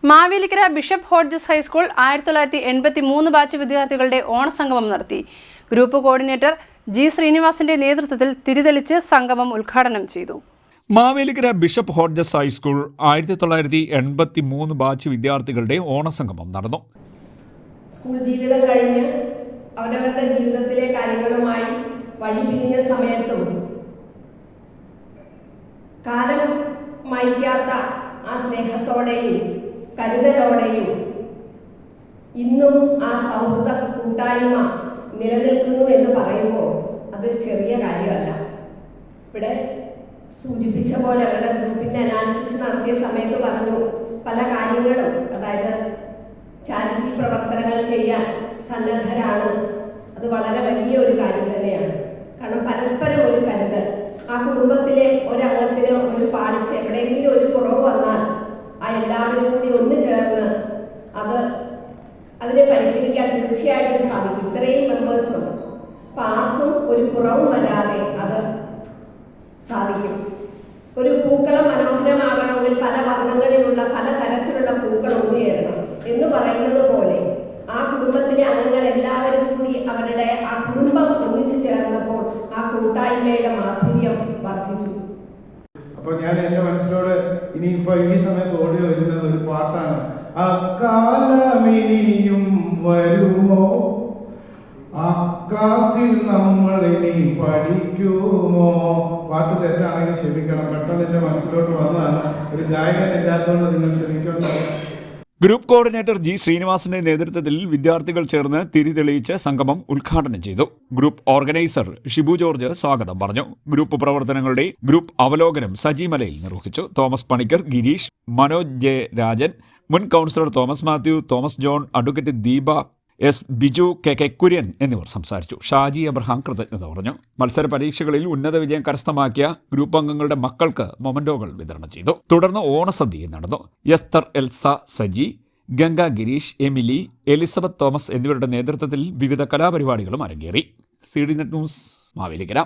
Mavelikkara Bishop Hodges High School 1983 batch വിദ്യാർത്ഥികളുടെ ഓണസംഗമം നടത്തി. ഗ്രൂപ്പ് കോർഡിനേറ്റർ ജി ശ്രീനിവാസിന്റെ നേതൃത്വത്തിൽ തിരിതെളിച്ച് സംഗമം ഉദ്ഘാടനം ചെയ്തു. Mavelikkara Bishop Hodges High School 1983 batch വിദ്യാർത്ഥികളുടെ ഓണസംഗമം നടന്നു. സ്കൂൾ ജീവിതം കഴിഞ്ഞ് അവരവരുടെ ജീവിതത്തിലെ കാര്യങ്ങളുമായി വഴിപിരിഞ്ഞ സമയത്തും കാലം മായ്ക്കാത്ത ആ സ്നേഹത്തോടെയും കരുതലോടെയും ഇന്നും ആ സൗഹൃദ കൂട്ടായ്മ നിലനിൽക്കുന്നു എന്ന് പറയുമ്പോൾ അത് ചെറിയ കാര്യമല്ല. ഇവിടെ സൂചിപ്പിച്ച പോലെ അവരുടെ ഗ്രൂപ്പിന്റെ അനാലിസിസ് നടത്തിയ സമയത്ത് പറഞ്ഞു, പല കാര്യങ്ങളും, അതായത് ചാരിറ്റി പ്രവർത്തനങ്ങൾ ചെയ്യാൻ സന്നദ്ധരാണ്. അത് വളരെ വലിയ ഒരു കാര്യം തന്നെയാണ്. കാരണം പരസ്പരം ഒരു കരുതൽ, ആ കുടുംബത്തിലെ ഒരംഗത്തിന് ഒരു പാളിച്ച, എവിടെയെങ്കിലും ഒരു കുറവ് വന്നാൽ ആ എല്ലാവരും കൂടി ഒന്ന് ചേർന്ന് അതിനെ പരിഹരിക്കാൻ തീർച്ചയായിട്ടും സാധിക്കും. ഇത്രയും മെമ്പേഴ്സും അപ്പം ആർക്കും ഒരു കുറവും വരാതെ അത് സാധിക്കും. ഒരു പൂക്കളം മനോഹരമാകണമെങ്കിൽ പല വർണ്ണങ്ങളിലുള്ള പല തരത്തിലുള്ള പൂക്കൾ ഒന്നുചേരണം എന്ന് പറയുന്നത് പോലെ ആ കുടുംബത്തിലെ അംഗങ്ങൾ എല്ലാവരും കൂടി അവരുടെ ആ കുടുംബം ഒന്നിച്ചു ചേർന്നപ്പോൾ ആ കൂട്ടായ്മയുടെ മാധുര്യം വർദ്ധിച്ചു. അപ്പോൾ ഞാൻ എൻ്റെ മനസ്സിലോട് ഇനിയിപ്പോൾ ഈ സമയത്ത് ഓടി വരുന്നത് ഒരു പാട്ടാണ്. അക്കാലമിനിയും വരുമോ, ആ ക്ലാസ്സിൽ നമ്മൾ ഇനി പഠിക്കുമോ. പാട്ട് തെറ്റാണെങ്കിൽ ക്ഷമിക്കണം, പെട്ടെന്ന് എൻ്റെ മനസ്സിലോട്ട് വന്നതാണ്. ഒരു ഗായകൻ ഇല്ലാത്തതുകൊണ്ട് നിങ്ങൾ ക്ഷമിക്കുമെന്ന്. ഗ്രൂപ്പ് കോർഡിനേറ്റർ ജി ശ്രീനിവാസിന്റെ നേതൃത്വത്തിൽ വിദ്യാർത്ഥികൾ ചേർന്ന് തിരിതെളിയിച്ച് സംഗമം ഉദ്ഘാടനം ചെയ്തു. ഗ്രൂപ്പ് ഓർഗനൈസർ ഷിബു ജോർജ് സ്വാഗതം പറഞ്ഞു. ഗ്രൂപ്പ് പ്രവർത്തനങ്ങളുടെ ഗ്രൂപ്പ് അവലോകനം സജി മലയിൽ നിർവഹിച്ചു. തോമസ് പണിക്കർ, ഗിരീഷ്, മനോജ് ജെ രാജൻ, മുൻ councillor Thomas Mathew, Thomas John, advocate Deepa S, Biju K K Kurian എന്നിവർ സംസാരിച്ചു. ഷാജി അബ്രഹാം കൃതജ്ഞത പറഞ്ഞു. മത്സര പരീക്ഷകളിൽ ഉന്നത വിജയം കരസ്ഥമാക്കിയ ഗ്രൂപ്പ് അംഗങ്ങളുടെ മക്കൾക്ക് മൊമന്റോകൾ വിതരണം ചെയ്തു. തുടർന്ന് ഓണസദ്യയും നടന്നു. എസ്തർ എൽസ സജി, ഗംഗ ഗിരീഷ്, എമിലി, എലിസബത്ത് തോമസ് എന്നിവരുടെ നേതൃത്വത്തിൽ വിവിധ കലാപരിപാടികളും അരങ്ങേറി. CDNet news, Mavelikkara.